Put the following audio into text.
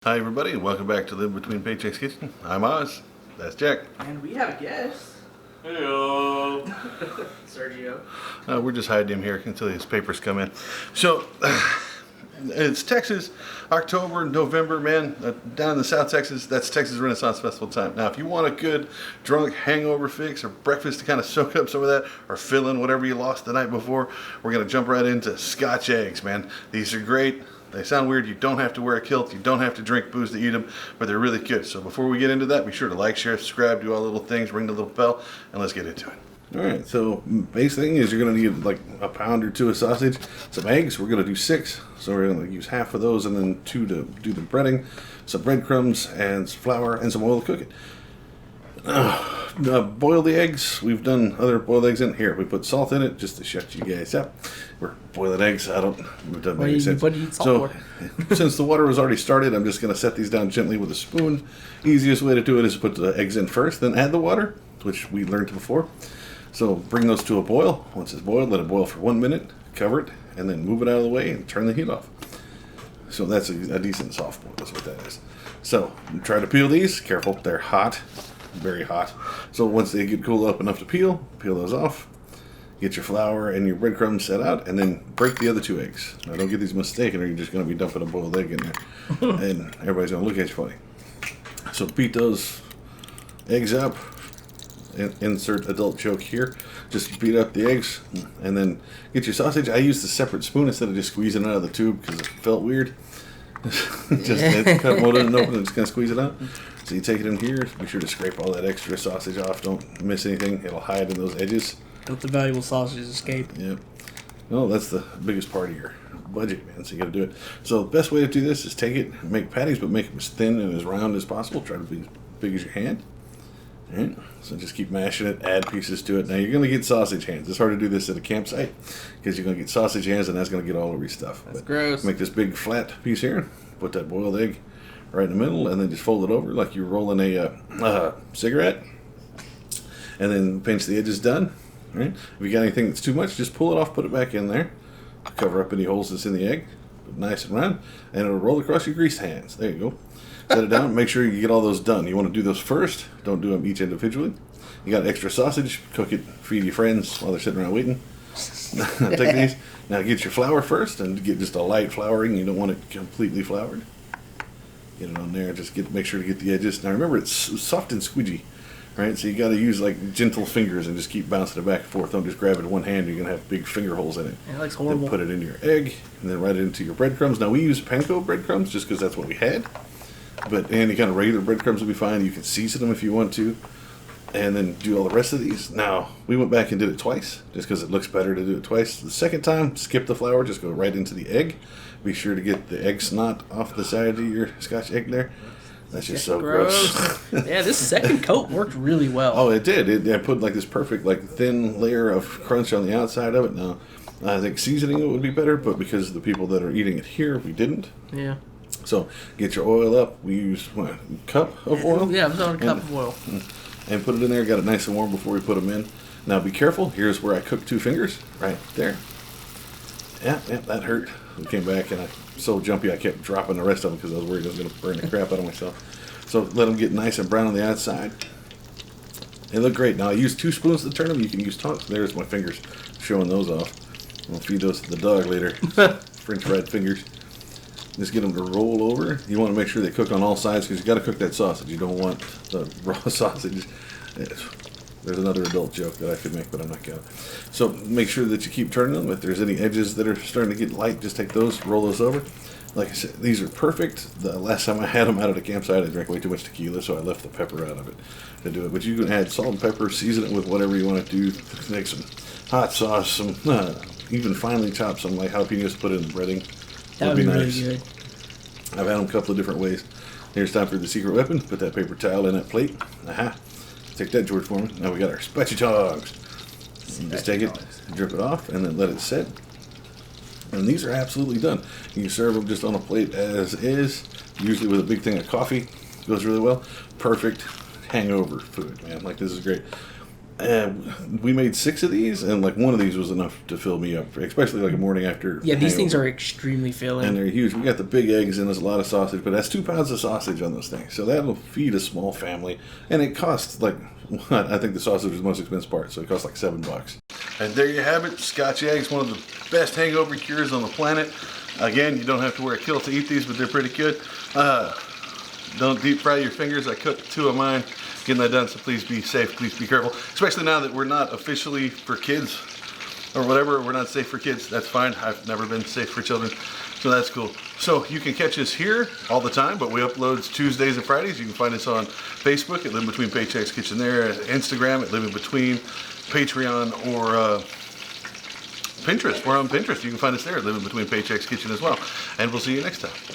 Hi everybody, and welcome back to Live Between Paychecks Kitchen. I'm Oz. That's Jack. And we have a guest. Hello. Sergio. We're just hiding him here until his papers come in. So, it's Texas, October, November, man. Down in the South Texas, that's Texas Renaissance Festival time. Now, if you want a good drunk hangover fix or breakfast to kind of soak up some of that or fill in whatever you lost the night before, we're going to jump right into Scotch Eggs, man. These are great. They sound weird. You don't have to wear a kilt. You don't have to drink booze to eat them, but they're really good. So before we get into that, be sure to like, share, subscribe, do all the little things, ring the little bell, and let's get into it. All right, so base thing is you're going to need like a pound or two of sausage, some eggs. We're going to do 6, so we're going to use half of those and then 2 to do the breading, some breadcrumbs and some flour and some oil to cook it. Boil the eggs. We've done other boiled eggs in here. We put salt in it just to shut you guys up. We're boiling eggs. We've done any sense. What do you eat salt for? Since the water was already started, I'm just going to set these down gently with a spoon. Easiest way to do it is to put the eggs in first, then add the water, which we learned before. So bring those to a boil. Once it's boiled, let it boil for 1 minute, cover it, and then move it out of the way and turn the heat off. So that's a decent soft boil, that's what that is. So try to peel these. Careful, they're hot. Very hot. So once they get cooled up enough to peel those off. Get your flour and your breadcrumbs set out, and then break the other 2 eggs. Now don't get these mistaken, or you're just going to be dumping a boiled egg in there, and everybody's going to look at you funny. So beat those eggs up. Insert adult joke here. Just beat up the eggs, and then get your sausage. I used a separate spoon instead of just squeezing it out of the tube because it felt weird. Just cut one and open and just kind of squeeze it out. So you take it in here, be sure to scrape all that extra sausage off. Don't miss anything. It'll hide in those edges. Don't the valuable sausages escape. Yep. Well, that's the biggest part of your budget, man, so you gotta do it. So the best way to do this is take it, make patties, but make them as thin and as round as possible. Try to be as big as your hand. All right. So just keep mashing it, add pieces to it. Now you're gonna get sausage hands. It's hard to do this at a campsite because you're gonna get sausage hands and that's gonna get all over your stuff. That's gross. Make this big flat piece here, put that boiled egg right in the middle, and then just fold it over like you're rolling a cigarette, and then pinch the edges done. Right? If you got anything that's too much, just pull it off, put it back in there, cover up any holes that's in the egg, nice and round, and it'll roll across your greased hands. There you go. Set it down. Make sure you get all those done. You want to do those first. Don't do them each individually. You got extra sausage, cook it, feed your friends while they're sitting around waiting. Take these. Now get your flour first, and get just a light flouring. You don't want it completely floured. Get it on there. Just make sure to get the edges. Now remember, it's soft and squidgy, right? So you got to use like gentle fingers and just keep bouncing it back and forth. Don't just grab it in one hand. You're gonna have big finger holes in it. It looks horrible. Then put it in your egg, and then write it into your breadcrumbs. Now we use panko breadcrumbs just because that's what we had. But any kind of regular breadcrumbs will be fine. You can season them if you want to, and then do all the rest of these. Now we went back and did it twice just because it looks better to do it twice. The second time, skip the flour. Just go right into the egg. Be sure to get the egg snot off the side of your Scotch egg there. That's just so gross. Yeah, this second coat worked really well. Oh, it did. I put like this perfect, like thin layer of crunch on the outside of it. Now, I think seasoning it would be better, but because of the people that are eating it here, we didn't. Yeah. So get your oil up. We used a cup of oil. Yeah, I was on a cup of oil. And put it in there. Got it nice and warm before we put them in. Now be careful. Here's where I cooked 2 fingers. Right there. Yeah, that hurt. We came back and I so jumpy I kept dropping the rest of them because I was worried I was going to burn the crap out of myself. So let them get nice and brown on the outside. They look great. Now I used 2 spoons to turn them. You can use tongs. There's my fingers showing those off. I'll feed those to the dog later. French fried fingers. Just get them to roll over. You want to make sure they cook on all sides because you got to cook that sausage. You don't want the raw sausage. There's another adult joke that I could make, but I'm not going to. So make sure that you keep turning them. If there's any edges that are starting to get light, just take those, roll those over. Like I said, these are perfect. The last time I had them out at a campsite, I drank way too much tequila, so I left the pepper out of it to do it. But you can add salt and pepper, season it with whatever you want to do. Make some hot sauce, some even finely chopped some like jalapenos to put in the breading. That would be nice. Really good. I've had them a couple of different ways. Here's time for the secret weapon. Put that paper towel in that plate. Aha. Take that, George Foreman. Now we got our spatchy tongs. Just take it, drip it off, and then let it sit. And these are absolutely done. You can serve them just on a plate as is, usually with a big thing of coffee. Goes really well. Perfect hangover food, man. Like, this is great. we made 6 of these, and like one of these was enough to fill me up, especially like a morning after. Yeah, these things hangover. are extremely filling. And they're huge. We got the big eggs, and there's a lot of sausage, but that's 2 pounds of sausage on those things. So that'll feed a small family, and it costs like what? I think the sausage is the most expensive part, so it costs like $7. And there you have it, Scotch eggs, one of the best hangover cures on the planet. Again, you don't have to wear a kilt to eat these, but they're pretty good. Don't deep fry your fingers. I cooked 2 of mine, getting that done, so please be safe, please be careful. Especially now that we're not officially for kids or whatever, we're not safe for kids. That's fine. I've never been safe for children, so that's cool. So you can catch us here all the time, but we upload Tuesdays and Fridays. You can find us on Facebook at Living Between Paychecks Kitchen there, Instagram at Living Between, Patreon, or Pinterest. We're on Pinterest. You can find us there at Living Between Paychecks Kitchen as well. And we'll see you next time.